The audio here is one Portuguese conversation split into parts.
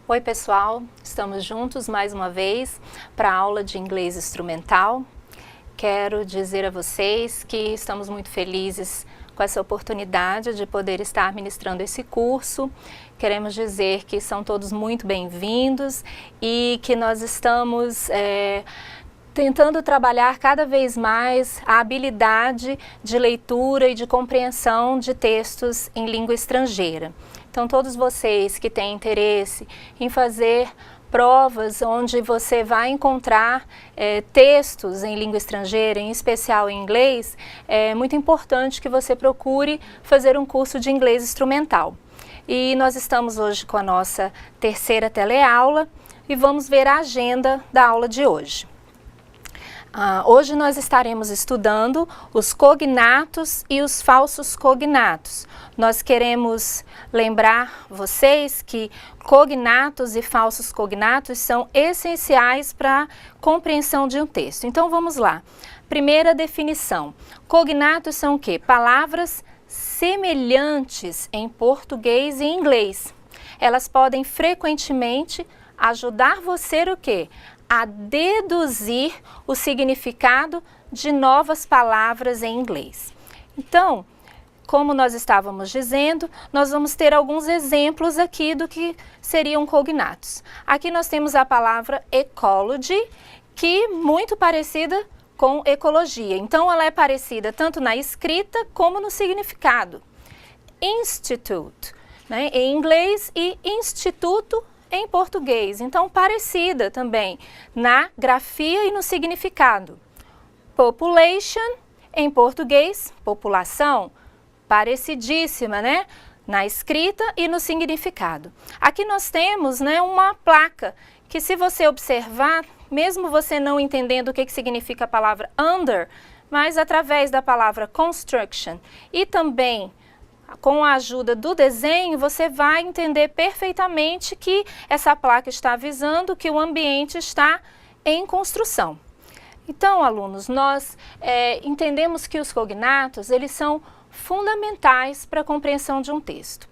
Oi pessoal, estamos juntos mais uma vez para a aula de inglês instrumental. Quero dizer a vocês que estamos muito felizes com essa oportunidade de poder estar ministrando esse curso. Queremos dizer que são todos muito bem-vindos e que nós estamos tentando trabalhar cada vez mais a habilidade de leitura e de compreensão de textos em língua estrangeira. Então, todos vocês que têm interesse em fazer provas onde você vai encontrar textos em língua estrangeira, em especial em inglês, é muito importante que você procure fazer um curso de inglês instrumental. E nós estamos hoje com a nossa terceira teleaula e vamos ver a agenda da aula de hoje. Hoje nós estaremos estudando os cognatos e os falsos cognatos. Nós queremos lembrar vocês que cognatos e falsos cognatos são essenciais para a compreensão de um texto. Então vamos lá. Primeira definição. Cognatos são o quê? Palavras semelhantes em português e inglês. Elas podem frequentemente ajudar você o quê? A deduzir o significado de novas palavras em inglês. Então, como nós estávamos dizendo, nós vamos ter alguns exemplos aqui do que seriam cognatos. Aqui nós temos a palavra ecology, que é muito parecida com ecologia. Então, ela é parecida tanto na escrita como no significado. Institute, né, em inglês, e instituto em português, então parecida também na grafia e no significado. Population, em português, população, parecidíssima, né? Na escrita e no significado. Aqui nós temos, né, uma placa que, se você observar, mesmo você não entendendo o que significa a palavra under, mas através da palavra construction e também com a ajuda do desenho, você vai entender perfeitamente que essa placa está avisando que o ambiente está em construção. Então, alunos, nós entendemos que os cognatos, eles são fundamentais para a compreensão de um texto.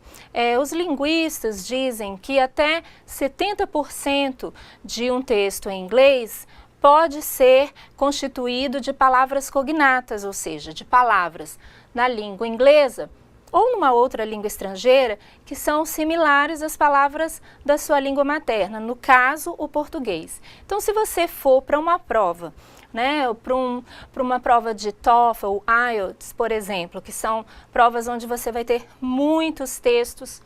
Os linguistas dizem que até 70% de um texto em inglês pode ser constituído de palavras cognatas, ou seja, de palavras na língua inglesa ou numa outra língua estrangeira que são similares às palavras da sua língua materna, no caso, o português. Então, se você for para uma prova, né, para uma prova de TOEFL ou IELTS, por exemplo, que são provas onde você vai ter muitos textos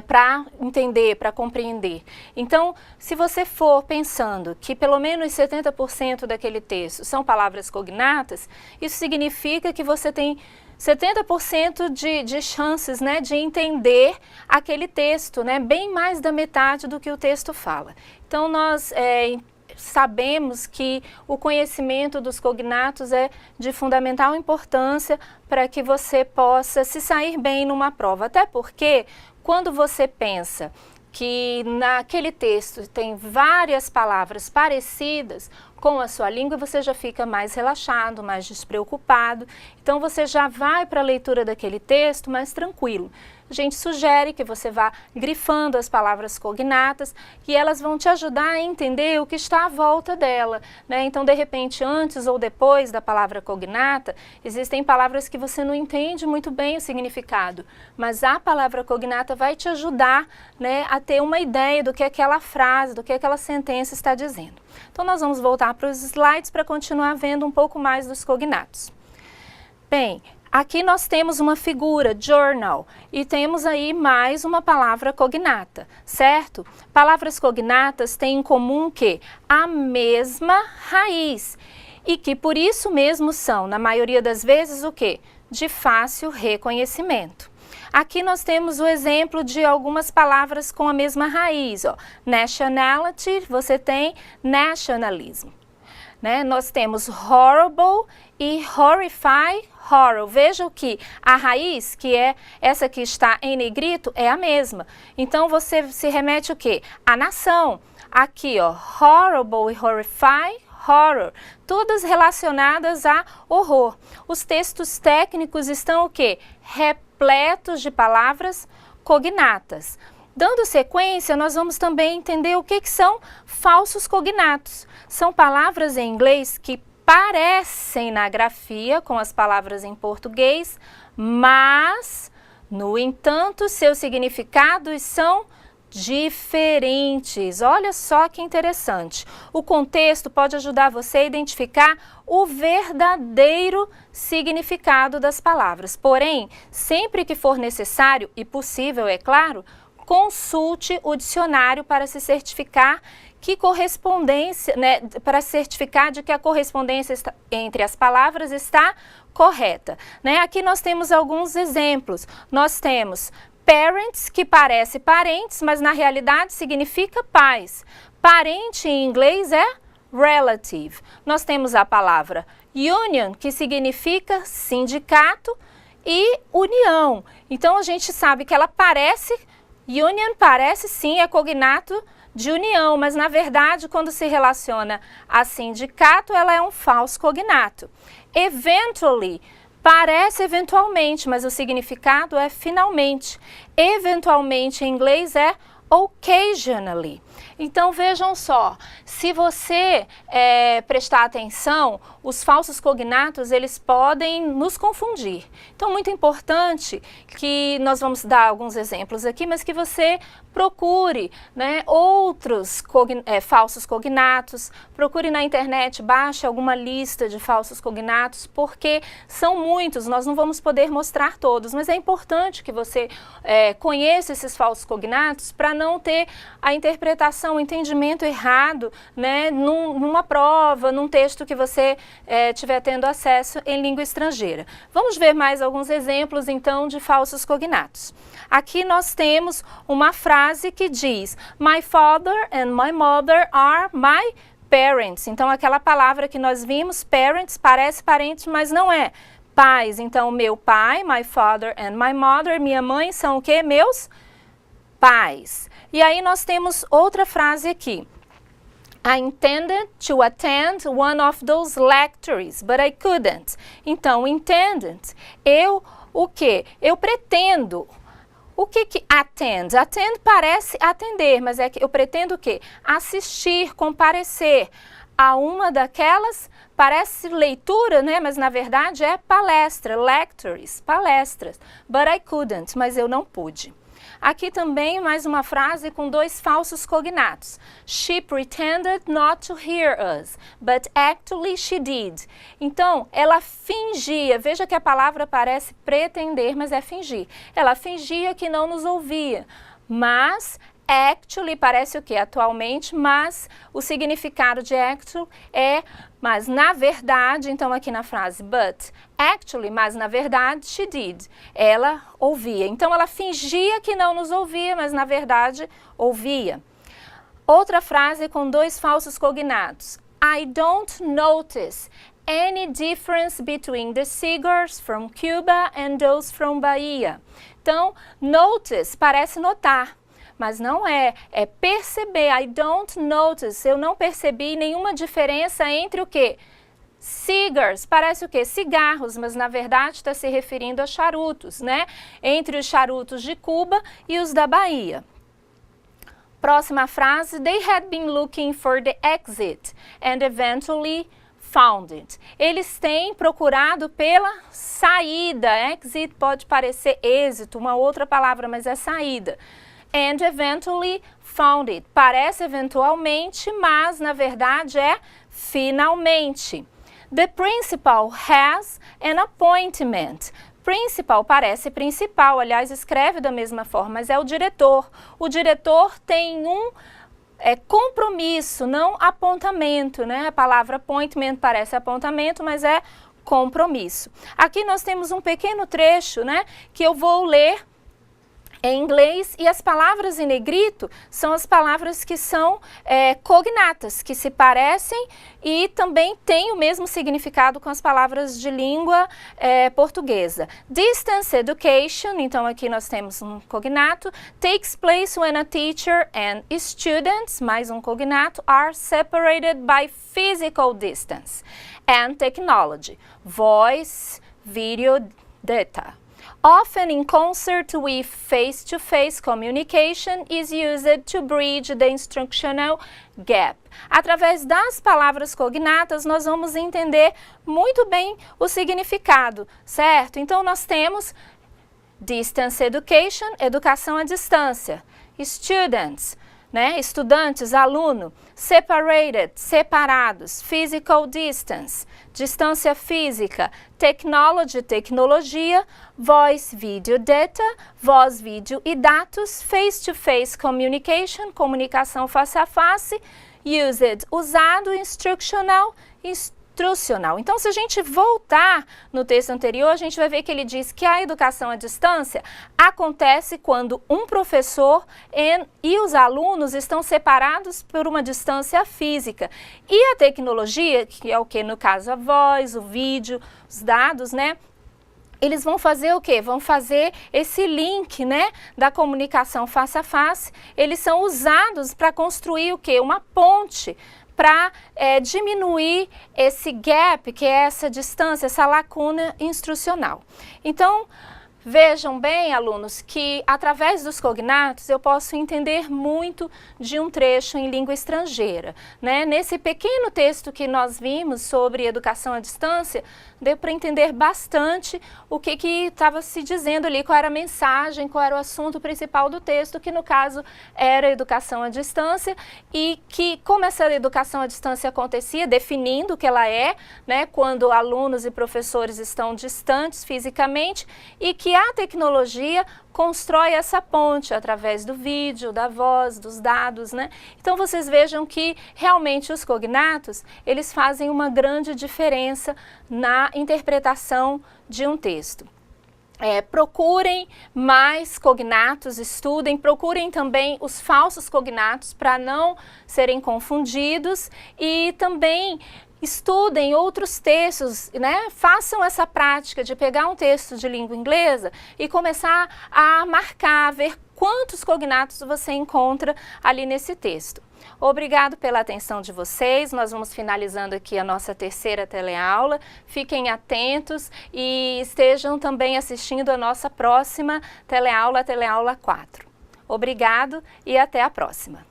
para entender, para compreender. Então, se você for pensando que pelo menos 70% daquele texto são palavras cognatas, isso significa que você tem 70% de chances, né, de entender aquele texto, né, bem mais da metade do que o texto fala. Então, nós sabemos que o conhecimento dos cognatos é de fundamental importância para que você possa se sair bem numa prova. Até porque, quando você pensa que naquele texto tem várias palavras parecidas com a sua língua, você já fica mais relaxado, mais despreocupado. Então, você já vai para a leitura daquele texto mais tranquilo. A gente sugere que você vá grifando as palavras cognatas e elas vão te ajudar a entender o que está à volta dela, né? Então, de repente, antes ou depois da palavra cognata, existem palavras que você não entende muito bem o significado, mas a palavra cognata vai te ajudar, né, a ter uma ideia do que aquela frase, do que aquela sentença está dizendo. Então, nós vamos voltar para os slides para continuar vendo um pouco mais dos cognatos. Bem, aqui nós temos uma figura, journal, e temos aí mais uma palavra cognata, certo? Palavras cognatas têm em comum que a mesma raiz e que por isso mesmo são, na maioria das vezes, o quê? De fácil reconhecimento. Aqui nós temos o exemplo de algumas palavras com a mesma raiz, ó. Nationality, você tem nationalism, né? Nós temos horrible e horrify, horror. Vejam que a raiz, que é essa que está em negrito, é a mesma. Então, você se remete o quê? A nação. Aqui, ó, horrible e horrify, horror. Todas relacionadas a horror. Os textos técnicos estão o quê? Repletos de palavras cognatas. Dando sequência, nós vamos também entender o que são falsos cognatos. São palavras em inglês que parecem na grafia com as palavras em português, mas, no entanto, seus significados são diferentes. Olha só que interessante. O contexto pode ajudar você a identificar o verdadeiro significado das palavras. Porém, sempre que for necessário e possível, é claro, consulte o dicionário para se certificar que para certificar de que a correspondência entre as palavras está correta. Aqui nós temos alguns exemplos. Nós temos parents, que parece parentes, mas na realidade significa pais. Parente em inglês é relative. Nós temos a palavra union, que significa sindicato, e união. Então a gente sabe que ela parece, union parece sim, é cognato de união, mas na verdade quando se relaciona a sindicato, ela é um falso cognato. Eventually parece eventualmente, mas o significado é finalmente. Eventualmente em inglês é occasionally. Então vejam só, se você prestar atenção, os falsos cognatos eles podem nos confundir. Então muito importante que nós vamos dar alguns exemplos aqui, mas que você procure outros falsos cognatos, procure na internet, baixe alguma lista de falsos cognatos, porque são muitos, nós não vamos poder mostrar todos, mas é importante que você conheça esses falsos cognatos para não ter a interpretação, o entendimento errado, numa prova, num texto que você estiver tendo acesso em língua estrangeira. Vamos ver mais alguns exemplos, então, de falsos cognatos. Aqui nós temos uma frase que diz: My father and my mother are my parents. Então, aquela palavra que nós vimos, parents, parece parente, mas não é. Pais, então, meu pai, my father and my mother, minha mãe, são o quê? Meus pais. E aí nós temos outra frase aqui. I intended to attend one of those lectures, but I couldn't. Então, intended, o quê? Eu pretendo. O que attend? Attend parece atender, mas é que eu pretendo o quê? Assistir, comparecer a uma daquelas, parece leitura, mas na verdade é palestra, lectures, palestras. But I couldn't, mas eu não pude. Aqui também mais uma frase com dois falsos cognatos. She pretended not to hear us, but actually she did. Então, ela fingia, veja que a palavra parece pretender, mas é fingir. Ela fingia que não nos ouvia, mas actually parece o que? Atualmente, mas o significado de actually é mas na verdade, então aqui na frase but actually, mas na verdade she did, ela ouvia. Então ela fingia que não nos ouvia, mas na verdade ouvia. Outra frase com dois falsos cognatos. I don't notice any difference between the cigars from Cuba and those from Bahia. Então, notice parece notar, mas não é perceber. I don't notice, eu não percebi nenhuma diferença entre o quê? Cigars, parece o quê? Cigarros, mas na verdade está se referindo a charutos, Entre os charutos de Cuba e os da Bahia. Próxima frase, they had been looking for the exit and eventually found it. Eles têm procurado pela saída. Exit pode parecer êxito, uma outra palavra, mas é saída. And eventually found it. Parece eventualmente, mas na verdade é finalmente. The principal has an appointment. Principal parece principal, aliás, escreve da mesma forma, mas é o diretor. O diretor tem um compromisso, não apontamento, A palavra appointment parece apontamento, mas é compromisso. Aqui nós temos um pequeno trecho, que eu vou ler em inglês, e as palavras em negrito são as palavras que são cognatas, que se parecem e também têm o mesmo significado com as palavras de língua portuguesa. Distance education, então aqui nós temos um cognato, takes place when a teacher and students, mais um cognato, are separated by physical distance. And technology, voice, video, data. often in concert with face-to-face communication, is used to bridge the instructional gap. Através das palavras cognatas, nós vamos entender muito bem o significado, certo? Então, nós temos distance education, educação à distância. Students, né? Estudantes, aluno. Separated, separados. Physical distance, distância física. Technology, tecnologia. Voice, video, data. Voz, vídeo e dados. Face-to-face communication, comunicação face a face. Used, usado. Instructional, instrucional. Então, se a gente voltar no texto anterior, a gente vai ver que ele diz que a educação à distância acontece quando um professor e os alunos estão separados por uma distância física. E a tecnologia, que é o que no caso a voz, o vídeo, os dados, né? Eles vão fazer o quê? Vão fazer esse link, né, da comunicação face a face. Eles são usados para construir o quê? Uma ponte para diminuir esse gap, que é essa distância, essa lacuna instrucional. Então, vejam bem, alunos, que através dos cognatos eu posso entender muito de um trecho em língua estrangeira, né? Nesse pequeno texto que nós vimos sobre educação à distância, deu para entender bastante o que estava se dizendo ali, qual era a mensagem, qual era o assunto principal do texto, que no caso era educação à distância, e que como essa educação à distância acontecia, definindo o que ela é, né, quando alunos e professores estão distantes fisicamente, e que a tecnologia constrói essa ponte através do vídeo, da voz, dos dados, né? Então vocês vejam que realmente os cognatos, eles fazem uma grande diferença na interpretação de um texto. Procurem mais cognatos, estudem, procurem também os falsos cognatos para não serem confundidos e também estudem outros textos, né? Façam essa prática de pegar um texto de língua inglesa e começar a marcar, ver quantos cognatos você encontra ali nesse texto. Obrigado pela atenção de vocês, nós vamos finalizando aqui a nossa terceira teleaula. Fiquem atentos e estejam também assistindo a nossa próxima teleaula, a teleaula 4. Obrigado e até a próxima.